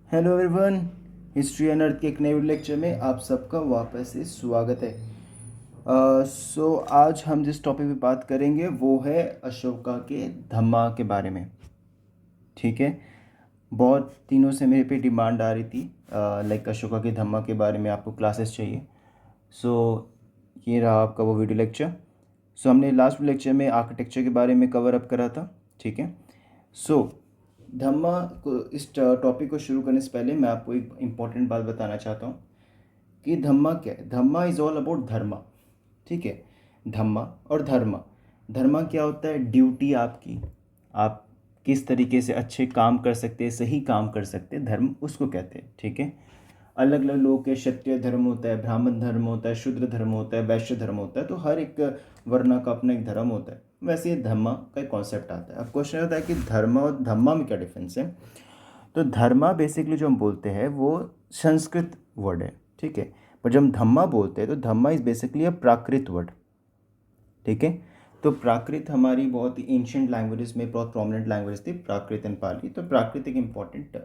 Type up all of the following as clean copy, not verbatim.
Hello everyone. History and earth के एक नए लेक्चर में आप सबका वापस से स्वागत है। आज हम जिस टॉपिक पे बात करेंगे वो है अशोका के धम्मा के बारे में। ठीक है, बहुत दिनों से मेरे पे डिमांड आ रही थी लाइक अशोका के धम्मा के बारे में आपको क्लासेस चाहिए। सो ये रहा आपका वो वीडियो लेक्चर। हमने लास्ट लेक्चर में आर्किटेक्चर के बारे में कवर अप करा था। ठीक है, सो धम्मा को इस टॉपिक को शुरू करने से पहले मैं आपको एक इम्पॉर्टेंट बात बताना चाहता हूँ कि धम्मा क्या है। धम्मा इज़ ऑल अबाउट धर्मा। ठीक है, धम्मा और धर्मा। धर्मा क्या होता है? ड्यूटी आपकी, आप किस तरीके से अच्छे काम कर सकते हैं, सही काम कर सकते हैं, धर्म उसको कहते हैं। ठीक है, अलग अलग लोगों के क्षत्रिय धर्म होता है, ब्राह्मण धर्म होता है, शूद्र धर्म होता है, वैश्य धर्म होता है। तो हर एक वर्ण का अपना एक धर्म होता है। वैसे ये धर्मा का एक कॉन्सेप्ट आता है। अब क्वेश्चन होता है कि धर्म और धम्मा में क्या डिफरेंस है। तो धर्मा बेसिकली जो हम बोलते हैं वो संस्कृत वर्ड है। ठीक है, पर जब हम धम्मा बोलते हैं तो Dhamma is basically a Prakrit word. ठीक है, तो प्राकृत हमारी बहुत ही एंशियंट लैंग्वेजेस में बहुत प्रोमिनेंट लैंग्वेज थी, प्राकृत एंड पाली। तो प्राकृत एक इंपॉर्टेंट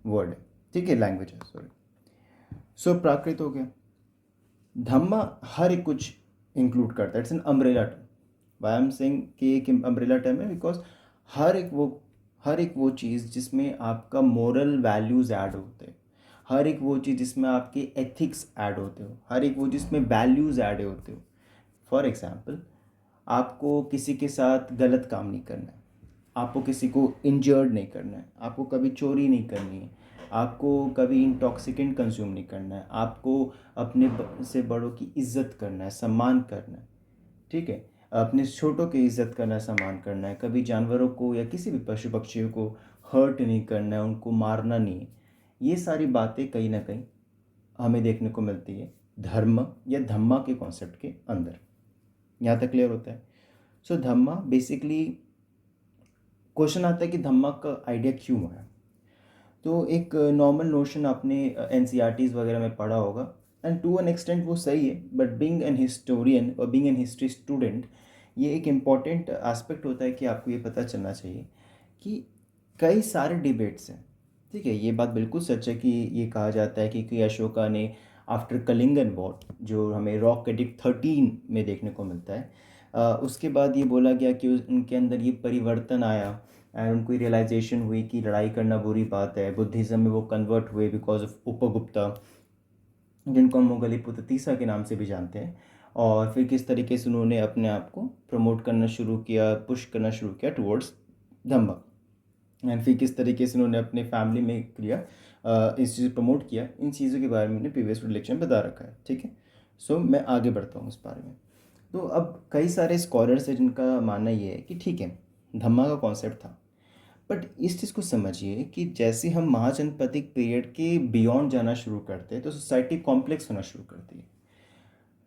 वर्ड है। ठीक है, लैंग्वेज है, सॉरी। प्राकृत हो गया। धम्मा हर एक कुछ इंक्लूड करता है। It's an umbrella term. Why am saying कि एक अम्ब्रेला टर्म है बिकॉज हर एक वो हर एक वो चीज़ जिसमें आपका मोरल वैल्यूज़ ऐड होते हैं, हर एक वो चीज़ जिसमें आपके एथिक्स ऐड होते हो, हर एक वो जिसमें वैल्यूज़ ऐड होते हो। फॉर एग्जाम्पल, आपको किसी के साथ गलत काम नहीं करना है, आपको किसी को इंजर्ड नहीं करना है, आपको कभी चोरी नहीं करनी है, आपको कभी इंटॉक्सिकेंट कंज्यूम नहीं करना है, आपको अपने से बड़ों की इज्जत करना है, सम्मान करना है। ठीक है, अपने छोटों की इज्जत करना है, सम्मान करना है, कभी जानवरों को या किसी भी पशु पक्षियों को हर्ट नहीं करना है, उनको मारना नहीं है। ये सारी बातें कहीं ना कहीं हमें देखने को मिलती है धर्म या धम्मा के कॉन्सेप्ट के अंदर। यहाँ तक क्लियर होता है। धम्मा बेसिकली, क्वेश्चन आता है कि धम्मा का आइडिया क्यों आया। तो एक नॉर्मल नोशन आपने एन वगैरह में पढ़ा होगा, एंड टू एन एक्सटेंट वो सही है। बट बीइंग एन हिस्टोरियन और बीइंग एन हिस्ट्री स्टूडेंट, ये एक इम्पॉर्टेंट एस्पेक्ट होता है कि आपको ये पता चलना चाहिए कि कई सारे डिबेट्स हैं। ठीक है, ये बात बिल्कुल सच है कि ये कहा जाता है कि अशोका ने आफ्टर कलिंगन वॉर, जो हमें रॉक एडिक्ट 13 में देखने को मिलता है, उसके बाद ये बोला गया कि उनके अंदर ये परिवर्तन आया एंड उनको रियलाइजेशन हुई कि लड़ाई करना बुरी बात है। बुद्धिज़्म में वो कन्वर्ट हुए बिकॉज ऑफ उपगुप्ता, जिनको हम मोगलीपुत्र तीसरा के नाम से भी जानते हैं। और फिर किस तरीके से उन्होंने अपने आप को प्रमोट करना शुरू किया, पुश करना शुरू किया टुवर्ड्स धम्मा। एंड फिर किस तरीके से उन्होंने अपने फैमिली में किया, इस चीज़ प्रमोट किया। इन चीज़ों के बारे में मैंने प्रीवियस लेक्चर में बता रखा है। ठीक है, मैं आगे बढ़ता हूँ इस बारे में। तो अब कई सारे स्कॉलर्स हैं जिनका मानना ये है कि ठीक है, धम्मा का कॉन्सेप्ट था, बट इस चीज़ को समझिए कि जैसे हम महाजनपथिक पीरियड के बियॉन्ड जाना शुरू करते हैं तो सोसाइटी कॉम्प्लेक्स होना शुरू करती है।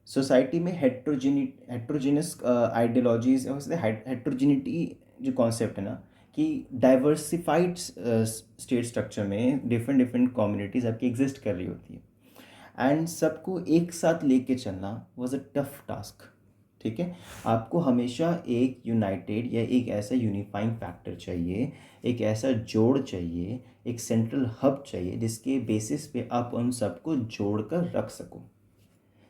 सोसाइटी में हेट्रोजीनियस आइडियोलॉजीज, हेट्रोजिनिटी जो कॉन्सेप्ट है ना, कि डाइवर्सिफाइड स्टेट स्ट्रक्चर में डिफरेंट डिफरेंट कम्युनिटीज़ आपकी एग्जिस्ट कर रही होती है एंड सबको एक साथ लेके चलना वॉज अ टफ टास्क। ठीक है, आपको हमेशा एक यूनाइटेड या एक ऐसा यूनिफाइंग फैक्टर चाहिए, एक ऐसा जोड़ चाहिए, एक सेंट्रल हब चाहिए जिसके बेसिस पे आप उन सबको जोड़ कर रख सको।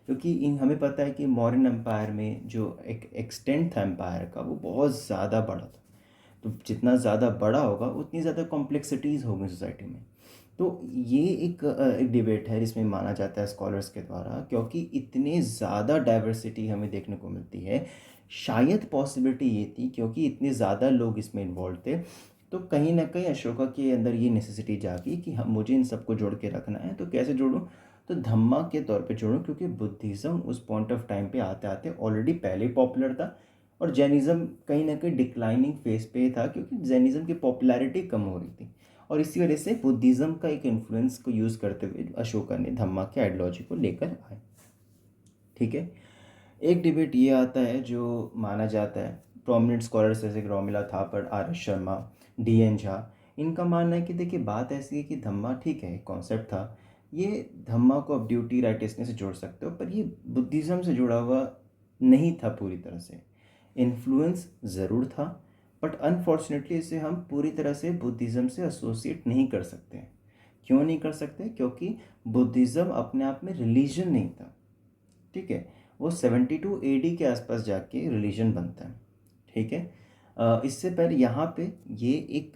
क्योंकि इन हमें पता है कि मौर्यन एम्पायर में जो एक एक्सटेंट था एम्पायर का, वो बहुत ज़्यादा बड़ा था। तो जितना ज़्यादा बड़ा होगा उतनी ज़्यादा कॉम्प्लेक्सिटीज़ होंगी सोसाइटी में। तो ये एक डिबेट है जिसमें माना जाता है स्कॉलर्स के द्वारा, क्योंकि इतने ज़्यादा डाइवर्सिटी हमें देखने को मिलती है। शायद पॉसिबिलिटी ये थी क्योंकि इतने ज़्यादा लोग इसमें इन्वॉल्व थे, तो कहीं ना कहीं अशोका के अंदर ये नेसेसिटी जागी कि हम मुझे इन सबको जोड़ के रखना है। तो कैसे जोड़ूं? तो धम्मा के तौर पे जोड़ूं, क्योंकि बुद्धिज़्म उस पॉइंट ऑफ टाइम पे आते आते ऑलरेडी पहले पॉपुलर था और जैनिज़्म कहीं ना कहीं डिक्लाइनिंग फेज पे था, क्योंकि जैनिज़्म की पॉपुलैरिटी कम हो रही थी। और इसी वजह से बुद्धिज़्म का एक इन्फ्लुएंस को यूज़ करते हुए अशोका ने धम्मा के आइडियोलॉजी को लेकर आए। ठीक है, एक डिबेट ये आता है जो माना जाता है, प्रोमिनेंट स्कॉलर्स जैसे Romila Thapar, R S Sharma, D N Jha, इनका मानना है कि देखिए बात ऐसी है कि धम्मा ठीक है, कॉन्सेप्ट था, ये धम्मा को अब ड्यूटी राइटियसनेस से जोड़ सकते हो, पर ये बुद्धिज़्म से जुड़ा हुआ नहीं था पूरी तरह से। इन्फ्लुएंस ज़रूर था, बट अनफॉर्चुनेटली इसे हम पूरी तरह से बुद्धिज़्म से एसोसिएट नहीं कर सकते हैं। क्यों नहीं कर सकते? क्योंकि बुद्धिज़्म अपने आप में रिलीजन नहीं था, ठीक है। वो 72 एडी के आसपास जाके रिलीजन बनता है, ठीक है। इससे पहले यहाँ पे ये एक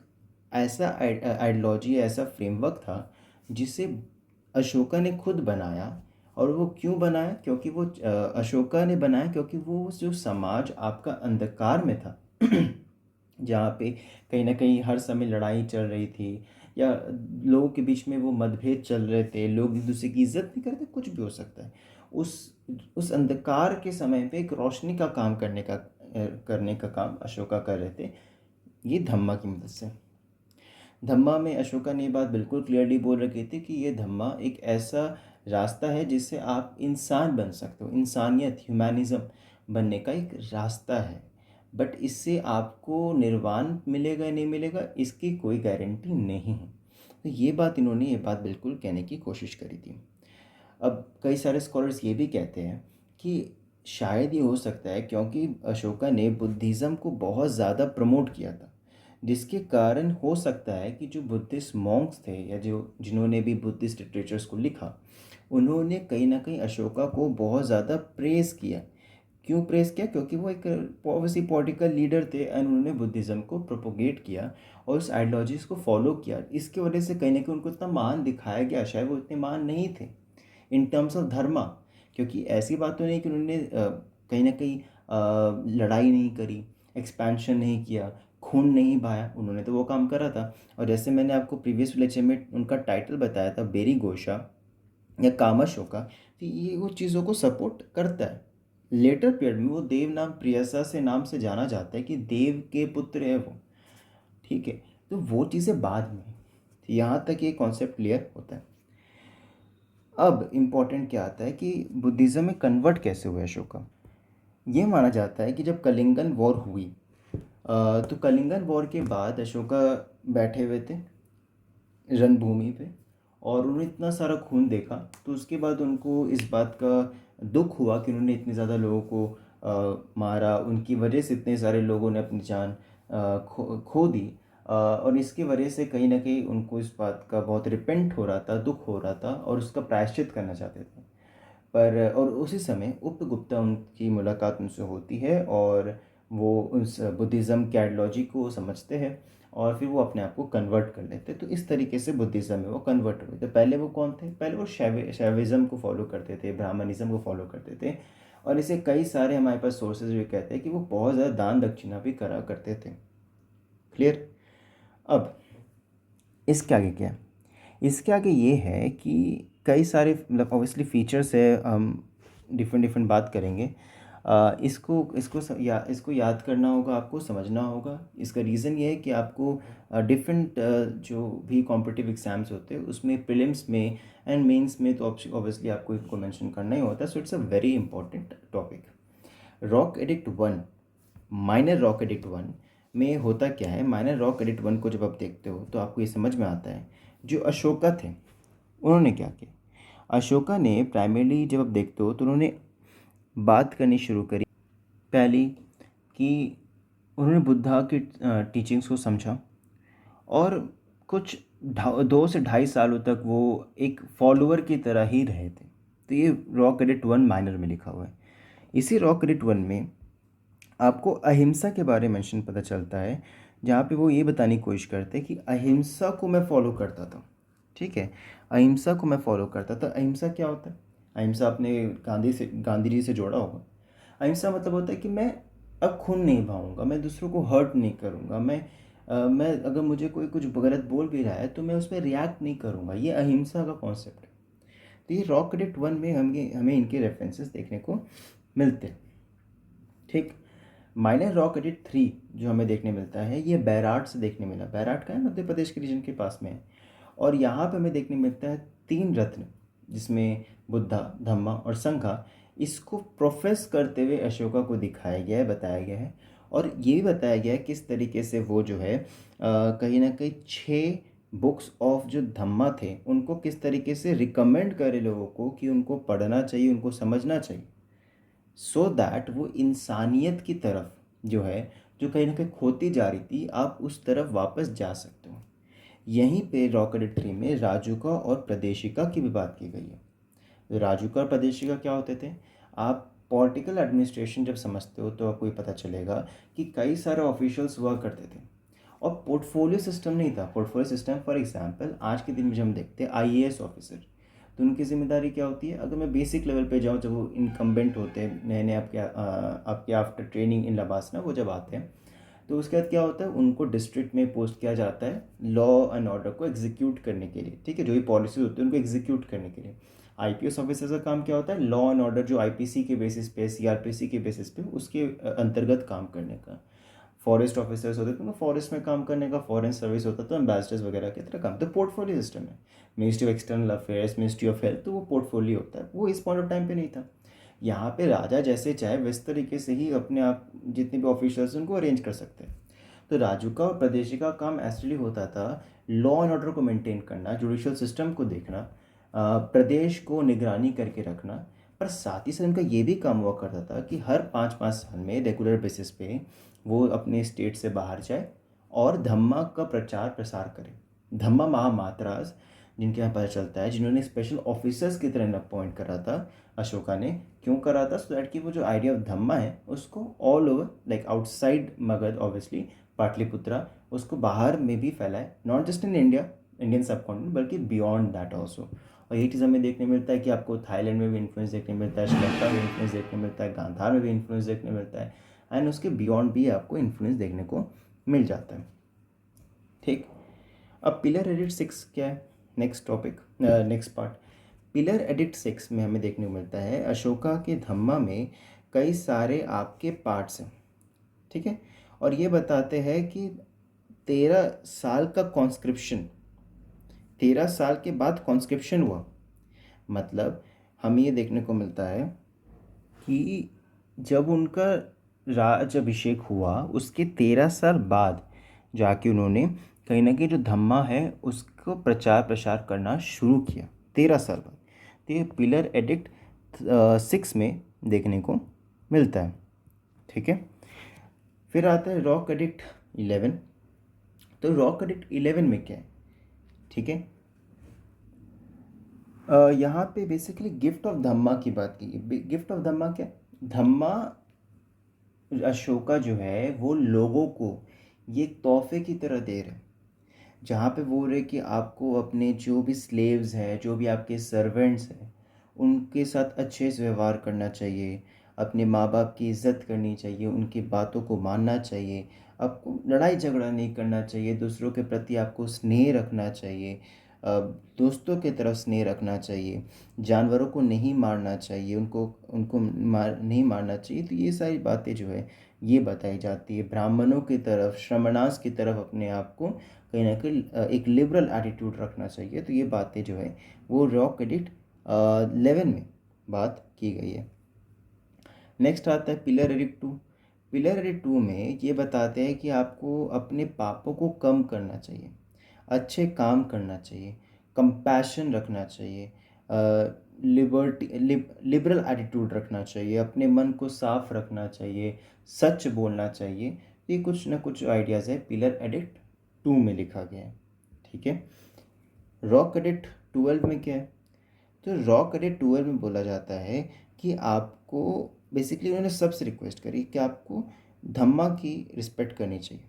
ऐसा आइडियोलॉजी, ऐसा फ्रेमवर्क था जिसे अशोका ने खुद बनाया। और वो क्यों बनाया? क्योंकि वो अशोका ने बनाया क्योंकि वो जो समाज आपका अंधकार में था जहाँ पे कहीं ना कहीं हर समय लड़ाई चल रही थी, या लोगों के बीच में वो मतभेद चल रहे थे, लोग एक दूसरे की इज्जत नहीं करते, कुछ भी हो सकता है। उस उस अंधकार के समय पे एक रोशनी का काम करने का काम अशोका कर रहे थे, ये धम्मा की मदद से। धम्मा में अशोका ने ये बात बिल्कुल क्लियरली बोल रखी थी कि ये धम्मा एक ऐसा रास्ता है जिससे आप इंसान बन सकते हो, इंसानियत, ह्यूमैनिज़्म बनने का एक रास्ता है। बट इससे आपको निर्वाण मिलेगा नहीं मिलेगा, इसकी कोई गारंटी नहीं है। तो ये बात बिल्कुल कहने की कोशिश करी थी। अब कई सारे स्कॉलर्स ये भी कहते हैं कि शायद ये हो सकता है क्योंकि अशोका ने बुद्धिज़्म को बहुत ज़्यादा प्रमोट किया था, जिसके कारण हो सकता है कि जो बुद्धिस्ट मॉन्क्स थे या जो जिन्होंने भी बुद्धिस्ट लिटरेचर्स को लिखा, उन्होंने कहीं ना कहीं अशोका को बहुत ज़्यादा प्रेज़ किया। क्यों प्रेज़ किया? क्योंकि वो एक ऑब्वियसली पॉलिटिकल लीडर थे एंड उन्होंने बुद्धिज़्म को प्रोपोगेट किया और उस आइडियोलॉजीज़ को फॉलो किया। इसकी वजह से कहीं ना कहीं उनको इतना मान दिखाया गया, शायद वो इतने मान नहीं थे इन टर्म्स ऑफ धर्मा। क्योंकि ऐसी बात तो नहीं कि उन्होंने कहीं ना कहीं लड़ाई नहीं करी, एक्सपेंशन नहीं किया, खून नहीं बहाया, उन्होंने तो वो काम करा था। और जैसे मैंने आपको प्रीवियस लेक्चर में उनका टाइटल बताया था, बेरी घोषा या कामाशोका, तो ये वो चीज़ों को सपोर्ट करता है। लेटर पीरियड में वो देव नाम प्रियसा से नाम से जाना जाता है कि देव के पुत्र है वो, ठीक है। तो वो चीज़ें बाद में, यहाँ तक ये कॉन्सेप्ट क्लियर होता है। अब इम्पोर्टेंट क्या आता है कि बुद्धिज़्म में कन्वर्ट कैसे हुए अशोका। ये माना जाता है कि जब कलिंगन वॉर हुई, तो कलिंगन वॉर के बाद अशोका बैठे हुए थे रणभूमि पे और उन्होंने इतना सारा खून देखा, तो उसके बाद उनको इस बात का दुख हुआ कि उन्होंने इतने ज़्यादा लोगों को मारा, उनकी वजह से इतने सारे लोगों ने अपनी जान खो दी। और इसकी वजह से कहीं ना कहीं उनको इस बात का बहुत रिपेंट हो रहा था, दुख हो रहा था और उसका प्रायश्चित करना चाहते थे। पर और उसी समय उपगुप्ता उनकी मुलाकात उनसे होती है और वो उस बुद्धिज़्म की आइडियोलॉजी को समझते हैं और फिर वो अपने आप को कन्वर्ट कर लेते हैं। तो इस तरीके से बुद्धिज़्म में वो कन्वर्ट हुए। तो पहले वो कौन थे? पहले वो शैविज़्म को फॉलो करते थे, ब्राह्मणिज़्म को फॉलो करते थे। और इसे कई सारे हमारे पास सोर्सेज भी कहते हैं कि वो बहुत ज़्यादा दान दक्षिणा भी करा करते थे। क्लियर? अब इसके आगे क्या है? इसके आगे ये है कि कई सारे मतलब ऑब्वियसली फीचर्स है, हम डिफरेंट डिफरेंट बात करेंगे। इसको याद करना होगा, आपको समझना होगा। इसका रीज़न ये है कि आपको डिफरेंट जो भी कॉम्पिटिटिव एग्ज़ाम्स होते हैं उसमें प्रीलिम्स में एंड मेंस में तो ऑब्वियसली आपको इनको मेंशन करना ही होता है। So it's a very important topic. Rock edict 1, minor rock edict 1 में होता क्या है? माइनर रॉक एडिक्ट 1 को जब आप देखते हो तो आपको ये समझ में आता है जो अशोका थे उन्होंने क्या किया। अशोका ने प्राइमरीली जब आप देखते हो तो उन्होंने बात करनी शुरू करी पहली कि उन्होंने बुद्धा की टीचिंग्स को समझा और कुछ 2 से 2.5 सालों तक वो एक फॉलोअर की तरह ही रहे थे। तो ये रॉक एडिक्ट 1 माइनर में लिखा हुआ है। इसी रॉक एडिक्ट 1 में आपको अहिंसा के बारे में मेंशन पता चलता है, जहाँ पे वो ये बताने की कोशिश करते हैं कि अहिंसा को मैं फॉलो करता था, ठीक है। अहिंसा को मैं फॉलो करता था। अहिंसा क्या होता है? अहिंसा आपने गांधी जी से जोड़ा होगा। अहिंसा मतलब होता है कि मैं अब खून नहीं बहाऊंगा, मैं दूसरों को हर्ट नहीं करूंगा, मैं अगर मुझे कोई कुछ गलत बोल भी रहा है तो मैं उस पर रिएक्ट नहीं करूंगा। ये अहिंसा का कॉन्सेप्ट है। तो ये रॉक एडिक्ट 1 में हमें इनके रेफरेंसेस देखने को मिलते हैं, ठीक। माइनर रॉक एडिक्ट 3 जो हमें देखने मिलता है, ये बैराट से देखने मिला। बैराट का है, मध्य प्रदेश के रीजन के पास में है। और यहाँ पे हमें देखने मिलता है 3 रत्न, जिसमें बुद्धा, धम्मा और संघा, इसको प्रोफेस करते हुए अशोका को दिखाया गया है, बताया गया है। और ये भी बताया गया है किस तरीके से वो जो है कहीं ना कहीं 6 बुक्स ऑफ जो धम्मा थे उनको किस तरीके से रिकमेंड करे लोगों को कि उनको पढ़ना चाहिए, उनको समझना चाहिए, सो दैट वो इंसानियत की तरफ जो है, जो कहीं ना कहीं खोती जा रही थी, आप उस तरफ वापस जा सकते हो। यहीं पे रॉक एडिक्ट 3 में राजुका और प्रदेशिका की भी बात की गई है। तो राजुका और प्रदेशिका क्या होते थे? आप पॉलिटिकल एडमिनिस्ट्रेशन जब समझते हो तो आपको ये पता चलेगा कि कई सारे ऑफिशियल्स हुआ करते थे और पोर्टफोलियो सिस्टम नहीं था। पोर्टफोलियो सिस्टम फॉर एग्जांपल आज के दिन में जब हम देखते हैं आईएएस ऑफिसर, तो उनकी जिम्मेदारी क्या होती है? अगर मैं बेसिक लेवल पे जाऊँ, जब वो इनकम्बेंट होते हैं नए नए, आपके आफ्टर ट्रेनिंग इन लबासना वो जब आते हैं, तो उसके बाद क्या होता है? उनको डिस्ट्रिक्ट में पोस्ट किया जाता है लॉ एंड ऑर्डर को एग्जीक्यूट करने के लिए, ठीक है, जो भी पॉलिसीज होती है उनको एग्जीक्यूट करने के लिए। आईपीएस ऑफिसर का काम क्या होता है? लॉ एंड ऑर्डर जो आईपीसी के बेसिस पे, सीआरपीसी के बेसिस पे, उसके अंतर्गत काम करने का। फॉरेस्ट ऑफिसर्स होते थे उनको फॉरेस्ट में काम करने का। फॉरेन सर्विस होता तो एम्बेसडर्स वगैरह की तरह काम। तो पोर्टफोलियो सिस्टम है। Ministry of external affairs, ministry of health, तो वो पोर्टफोलियो होता है। वो इस पॉइंट ऑफ टाइम पे नहीं था। यहाँ पे राजा जैसे चाहे वैस तरीके से ही अपने आप जितने भी ऑफिसर्स उनको अरेंज कर सकते हैं। तो राजुका और प्रदेशिका का काम एक्चुअली होता था लॉ एंड ऑर्डर को मेंटेन करना, जुडिशियल सिस्टम को देखना, प्रदेश को निगरानी करके रखना। पर साथ ही साथ उनका ये भी काम हुआ करता था कि हर 5-5 साल में रेगुलर बेसिस पे वो अपने स्टेट से बाहर जाए और धम्मा का प्रचार प्रसार करे। धम्मा महामात्रास जिनके यहाँ पता चलता है, जिन्होंने स्पेशल ऑफिसर्स की तरह अपॉइंट करा था अशोका ने। क्यों करा था? सो दैट कि वो जो आइडिया ऑफ धम्मा है उसको all over, like outside Magadh obviously, Pataliputra, उसको बाहर में भी फैलाए, not just in India, Indian subcontinent, बल्कि बियॉन्ड दैट ऑल्सो। और यही चीज़ हमें देखने मिलता है कि आपको थाईलैंड में भी इन्फ्लुएंस देखने मिलता है, श्रीलंका में इन्फ्लुएंस देखने मिलता है, गांधार में भी इन्फ्लुएंस देखने मिलता है, एंड उसके बियॉन्ड भी आपको इन्फ्लुएंस देखने को मिल जाता है। ठीक। अब पिलर एडिक्ट 6 क्या है? Next topic, next part. Pillar addict 6 में हमें देखने को मिलता है अशोका के धम्मा में कई सारे आपके पार्ट्स हैं, ठीक है, और ये बताते हैं कि 13 साल का कॉन्स्क्रिप्शन, 13 साल के बाद कॉन्स्क्रिप्शन हुआ। मतलब हमें ये देखने को मिलता है कि जब उनका राज अभिषेक हुआ उसके 13 साल बाद जाके उन्होंने कहीं ना कहीं जो धम्मा है उसको प्रचार प्रसार करना शुरू किया, 13 साल बाद। तो ये पिलर एडिक्ट 6 में देखने को मिलता है, ठीक है। फिर आता है रॉक एडिक्ट 11। तो रॉक एडिक्ट 11 में क्या है? ठीक है, यहाँ पे बेसिकली गिफ्ट ऑफ धम्मा की बात की है। गिफ्ट ऑफ धम्मा क्या? धम्मा अशोका जो है वो लोगों को ये तोहफे की तरह दे रहे हैं, जहाँ पे बोल रहे कि आपको अपने जो भी स्लेव्स हैं, जो भी आपके सर्वेंट्स हैं, उनके साथ अच्छे से व्यवहार करना चाहिए, अपने माँ बाप की इज़्ज़त करनी चाहिए, उनकी बातों को मानना चाहिए, आपको लड़ाई झगड़ा नहीं करना चाहिए, दूसरों के प्रति आपको स्नेह रखना चाहिए, दोस्तों की तरफ स्नेह रखना चाहिए, जानवरों को नहीं मारना चाहिए, उनको उनको नहीं मारना चाहिए। तो ये सारी बातें जो है ये बताई जाती है। ब्राह्मणों की तरफ, श्रमणास की तरफ अपने आप को कहीं ना कहीं एक लिबरल एटीट्यूड रखना चाहिए। तो ये बातें जो है वो रॉक एडिक्ट 11 में बात की गई है। नेक्स्ट आता है पिलर एडिक्ट 2। पिलर एडिक्ट 2 में ये बताते हैं कि आपको अपने पापों को कम करना चाहिए, अच्छे काम करना चाहिए, कंपैशन रखना चाहिए, लिबर्टी लिबरल एटीट्यूड रखना चाहिए, अपने मन को साफ रखना चाहिए, सच बोलना चाहिए। ये कुछ ना कुछ आइडियाज़ है पिलर एडिक्ट 2 में लिखा गया है, ठीक है। रॉक एडिक्ट 12 में क्या है? तो रॉक एडिक्ट 12 में बोला जाता है कि आपको बेसिकली उन्होंने सबसे रिक्वेस्ट करी कि आपको धम्मा की रिस्पेक्ट करनी चाहिए,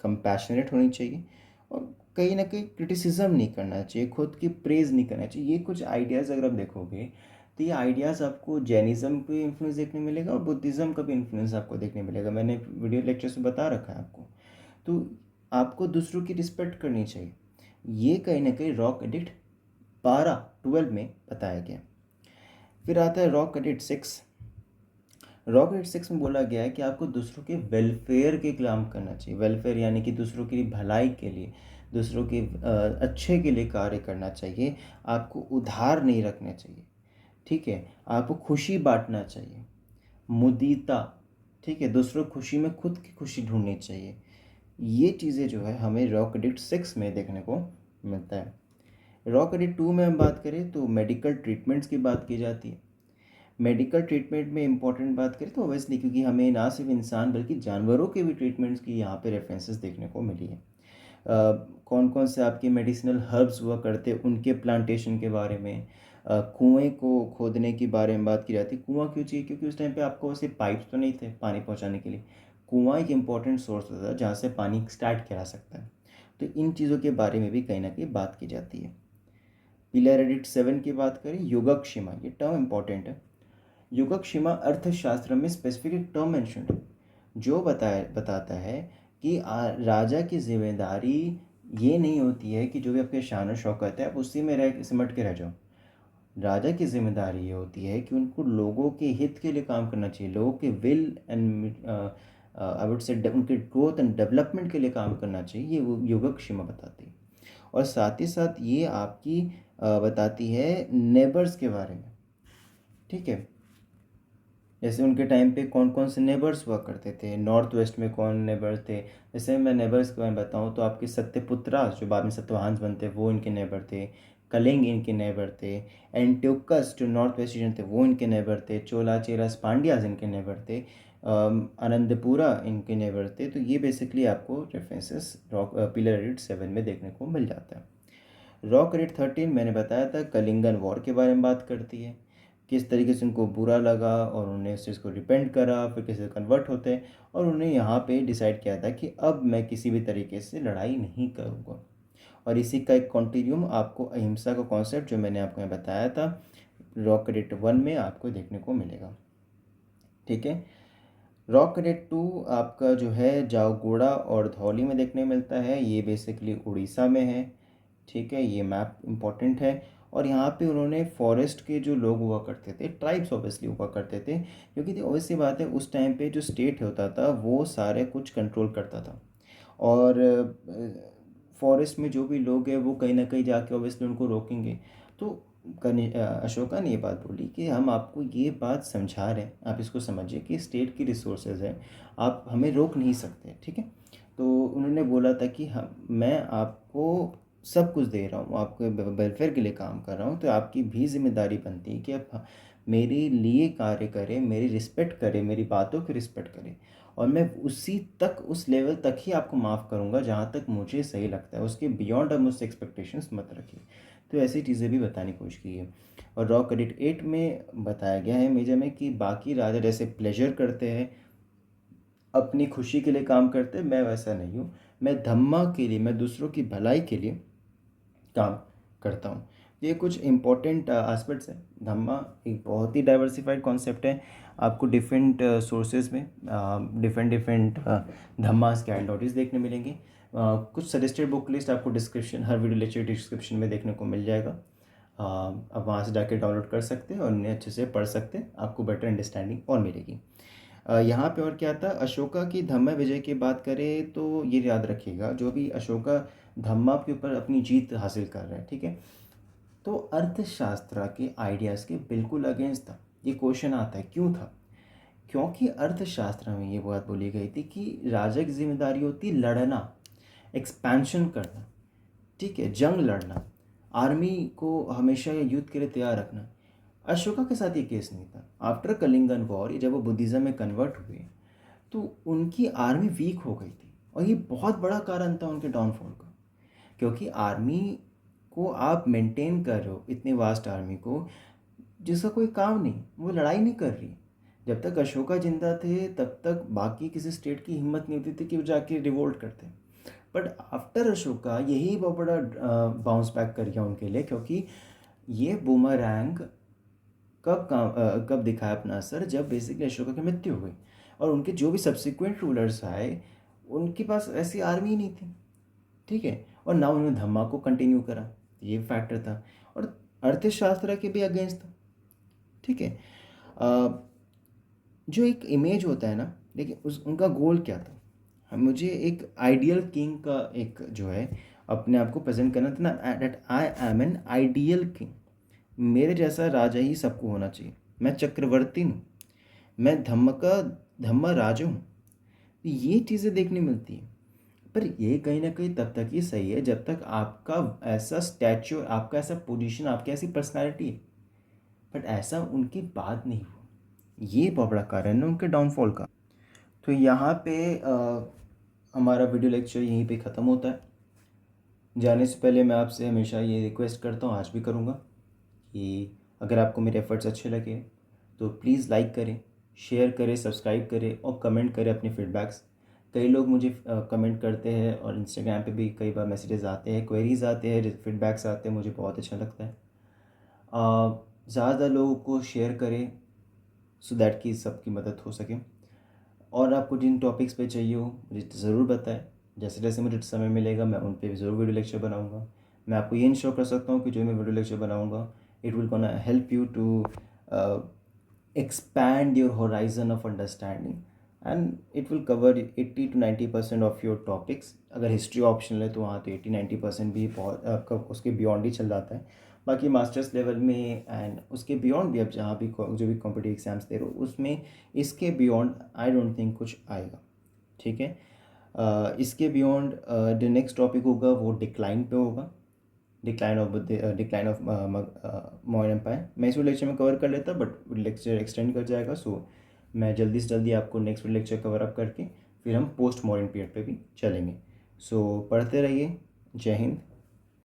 कंपैशनेट होनी चाहिए, और कहीं ना कहीं क्रिटिसिज्म नहीं करना चाहिए, खुद की प्रेज़ नहीं करना चाहिए। ये कुछ आइडियाज़ अगर आप देखोगे तो ये आइडियाज़ आपको जैनिज़्म पे इन्फ्लुएंस देखने मिलेगा और बुद्धिज़्म का भी इन्फ्लुएंस आपको देखने मिलेगा। मैंने वीडियो लेक्चर्स में बता रखा है आपको। तो आपको दूसरों की रिस्पेक्ट करनी चाहिए। ये कहीं ना कहीं रॉक एडिक्ट 12 में बताया गया। फिर आता है रॉक एडिक्ट 6। रॉक एडिक्ट 6 में बोला गया है कि आपको दूसरों के वेलफेयर के काम करना चाहिए। वेलफेयर यानी कि दूसरों की भलाई के लिए, दूसरों के अच्छे के लिए कार्य करना चाहिए। आपको उधार नहीं रखना चाहिए, ठीक है। आपको खुशी बांटना चाहिए, मुदीता, ठीक है। दूसरों की खुशी में खुद की खुशी ढूंढनी चाहिए। ये चीज़ें जो है हमें रॉक एडिक्ट 6 में देखने को मिलता है। रॉक एडिक्ट 2 में हम बात करें तो मेडिकल ट्रीटमेंट्स की बात की जाती है। मेडिकल ट्रीटमेंट में इंपॉर्टेंट बात करें तो ओबियसली, क्योंकि हमें ना सिर्फ इंसान बल्कि जानवरों के भी ट्रीटमेंट्स की यहाँ पे रेफरेंसेस देखने को मिली है। कौन कौन से आपके मेडिसिनल हर्ब्स हुआ करते उनके प्लांटेशन के बारे में, कुएं को खोदने के बारे में बात की जाती है। कुआं क्यों चाहिए? क्योंकि उस टाइम पे आपको वैसे पाइप्स तो नहीं थे पानी पहुंचाने के लिए। कुआं एक इम्पॉर्टेंट सोर्स होता है जहाँ से पानी स्टार्ट किया जा सकता है। तो इन चीज़ों के बारे में भी कहीं ना कहीं बात की जाती है। पिलर एडिट 7 की बात करें, योगक्षेमा, ये टर्म इंपॉर्टेंट है। योगक्षेमा अर्थशास्त्र में स्पेसिफिक एक टर्म मेंशन है जो बताता है कि राजा की जिम्मेदारी ये नहीं होती है कि जो भी आपके शान और शौकत है आप उसी में रह सिमट के रह जाओ। राजा की जिम्मेदारी ये होती है कि उनको लोगों के हित के लिए काम करना चाहिए, लोगों के will and I would say उनके ग्रोथ एंड डेवलपमेंट के लिए काम करना चाहिए, ये वो योगक्षेमा बताती है। और साथ ही साथ ये आपकी बताती है नेबर्स के बारे में। ठीक है, जैसे उनके टाइम पे कौन कौन से नेबर्स हुआ करते थे, नॉर्थ वेस्ट में कौन नेबर थे। जैसे मैं नेबर्स के बारे में बताऊँ तो आपके सत्यपुत्रा जो बाद में सत्यवाहन बनते वो इनके नेबर थे, कलिंग इनके नेबर थे, एंटियोकस जो नॉर्थ वेस्ट रीजन थे वो इनके नेबर थे, चोला चेरास पांड्याज इनके नेबर थे, आनंदपुरा इनके नेबर थे। तो ये बेसिकली आपको रेफरेंसेस रॉक पिलर एडिट 7 में देखने को मिल जाता है। रॉक एडिट 13 मैंने बताया था कलिंगन वॉर के बारे में बात करती है, किस तरीके से उनको बुरा लगा और उन्होंने उस चीज़ को रिपेंट करा, फिर कैसे कन्वर्ट होते हैं, और उन्होंने यहाँ पे डिसाइड किया था कि अब मैं किसी भी तरीके से लड़ाई नहीं करूँगा। और इसी का एक कॉन्टिन्यूम आपको अहिंसा का कॉन्सेप्ट जो मैंने आपको यहाँ बताया था रॉक कैडेट 1 में आपको देखने को मिलेगा। ठीक है, रॉक कैडेट 2 आपका जो है जावगोड़ा और धौली में देखने मिलता है, ये बेसिकली उड़ीसा में है। ठीक है, ये मैप इम्पॉर्टेंट है। और यहाँ पे उन्होंने फॉरेस्ट के जो लोग हुआ करते थे, ट्राइब्स ऑब्वियसली हुआ करते थे, क्योंकि ऑब्वियस सी बात है उस टाइम पे जो स्टेट होता था वो सारे कुछ कंट्रोल करता था। और फॉरेस्ट में जो भी लोग हैं वो कहीं ना कहीं जाके ऑब्वियसली उनको रोकेंगे। तो अशोका ने ये बात बोली कि हम आपको ये बात समझा रहे हैं, आप इसको समझिए कि स्टेट की रिसोर्सेज है, आप हमें रोक नहीं सकते। ठीक है, तो उन्होंने बोला था कि हम मैं आपको सब कुछ दे रहा हूँ, आपके वेलफेयर के लिए काम कर रहा हूँ, तो आपकी भी जिम्मेदारी बनती है कि आप मेरे लिए कार्य करें, मेरी रिस्पेक्ट करें, मेरी बातों की रिस्पेक्ट करें, और मैं उसी तक उस लेवल तक ही आपको माफ़ करूँगा जहाँ तक मुझे सही लगता है, उसके बियॉन्ड आप मुझसे एक्सपेक्टेशंस मत रखिए। तो ऐसी चीज़ें भी बताने की कोशिश की है। और रॉ कैडेट 8 में बताया गया है मेजर में कि बाकी राजा जैसे प्लेजर करते हैं, अपनी खुशी के लिए काम करते हैं, मैं वैसा नहीं हूँ, मैं धम्मा के लिए, मैं दूसरों की भलाई के लिए काम करता हूँ। ये कुछ इम्पोर्टेंट एस्पेक्ट्स हैं। धम्मा एक बहुत ही डाइवर्सिफाइड कॉन्सेप्ट है, आपको डिफरेंट सोर्सेज में डिफरेंट डिफरेंट धम्मास के आइडेंटिटीज देखने मिलेंगे। कुछ सजेस्टेड बुक लिस्ट आपको डिस्क्रिप्शन, हर वीडियो लेक्चर डिस्क्रिप्शन में देखने को मिल जाएगा। आप वहाँ से जाके डाउनलोड कर सकते हैं और उन्हें अच्छे से पढ़ सकते हैं, आपको बेटर अंडरस्टैंडिंग और मिलेगी। यहाँ पे और क्या था, अशोका की धम्मा विजय की बात करें तो ये याद रखिएगा जो भी अशोका धम्मा के ऊपर अपनी जीत हासिल कर रहा है, ठीक है, तो अर्थशास्त्र के आइडियाज़ के बिल्कुल अगेंस्ट था। ये क्वेश्चन आता है क्यों था? क्योंकि अर्थशास्त्र में ये बात बोली गई थी कि राजा की जिम्मेदारी होती है लड़ना, एक्सपेंशन करना, ठीक है, जंग लड़ना, आर्मी को हमेशा युद्ध के लिए तैयार रखना। अशोका के साथ ये केस नहीं था। आफ्टर कलिंगन वॉर जब वो बुद्धिज़्म में कन्वर्ट हुए तो उनकी आर्मी वीक हो गई थी, और ये बहुत बड़ा कारण था उनके डाउनफॉल का। क्योंकि आर्मी को आप मेंटेन कर रहे हो, इतने वास्ट आर्मी को जिसका कोई काम नहीं, वो लड़ाई नहीं कर रही। जब तक अशोका जिंदा थे तब तक बाकी किसी स्टेट की हिम्मत नहीं होती थी कि वो जाके रिवोल्ट करते। बट आफ्टर अशोका यही बहुत बड़ा बाउंस बैक कर गया उनके लिए, क्योंकि ये बूमरैंग कब दिखाया अपना असर, जब बेसिकली अशोका की मृत्यु हुई और उनके जो भी सब्सिक्वेंट रूलर्स आए उनके पास ऐसी आर्मी ही नहीं थी। ठीक है, और ना उन्होंने धम्मा को कंटिन्यू करा, ये फैक्टर था। और अर्थशास्त्र के भी अगेंस्ट था। ठीक है, जो एक इमेज होता है ना, देखिए उस उनका गोल क्या था, मुझे एक आइडियल किंग का एक जो है अपने आप को प्रेजेंट करना था ना, that I am an ideal king, मेरे जैसा राजा ही सबको होना चाहिए, मैं चक्रवर्ती हूँ, मैं धम्मा राजा हूँ। ये चीज़ें देखने मिलती है। पर ये कहीं ना कहीं तब तक ही सही है जब तक आपका ऐसा स्टैच्यू, आपका ऐसा पोजीशन, आपकी ऐसी पर्सनालिटी है। बट ऐसा उनकी बात नहीं हुआ, ये बहुत बड़ा कारण है उनके डाउनफॉल का। तो यहाँ पे हमारा वीडियो लेक्चर यहीं पे ख़त्म होता है। जाने से पहले मैं आपसे हमेशा ये रिक्वेस्ट करता हूँ, आज भी करूँगा, कि अगर आपको मेरे एफ़र्ट्स अच्छे लगे तो प्लीज़ लाइक करें, शेयर करें, सब्सक्राइब करें और कमेंट करें अपने फीडबैक्स। कई लोग मुझे कमेंट करते हैं और इंस्टाग्राम पे भी कई बार मैसेजेस आते हैं, क्वेरीज़ आते हैं, फीडबैक्स आते हैं, मुझे बहुत अच्छा लगता है। ज़्यादा लोगों को शेयर करें सो दैट कि सबकी मदद हो सके। और आपको जिन टॉपिक्स पे चाहिए हो मुझे ज़रूर बताएं। जैसे जैसे मुझे समय मिलेगा मैं उन पे भी ज़रूर वीडियो लेक्चर बनाऊंगा। मैं आपको ये इंश्योर कर सकता हूँ कि जो मैं वीडियो लेक्चर बनाऊंगा it will gonna help you to expand your horizon of understanding and it will cover 80 to 90% of your topics। अगर हिस्ट्री ऑप्शनल है तो वहाँ तो 80-90% भी बहुत आपका उसके बियॉन्ड ही चल जाता है। बाकी मास्टर्स लेवल में एंड उसके बियॉन्ड भी, अब जहाँ भी जो भी कॉम्पिटिटिव एग्जाम्स दे रहे हो उसमें इसके बियॉन्ड आई डोंट थिंक कुछ आएगा। ठीक है। इसके बियॉन्ड जो नेक्स्ट टॉपिक होगा वो डिक्लाइन पे होगा, डिक्लाइन ऑफ मौर्यन एम्पायर। मैं इस लेक्चर में कवर कर लेता बट लेक्चर एक्सटेंड कर जाएगा, सो मैं जल्दी से जल्दी आपको नेक्स्ट लेक्चर कवर अप करके फिर हम पोस्ट मॉडर्न पीरियड पे भी चलेंगे। सो पढ़ते रहिए। जय हिंद।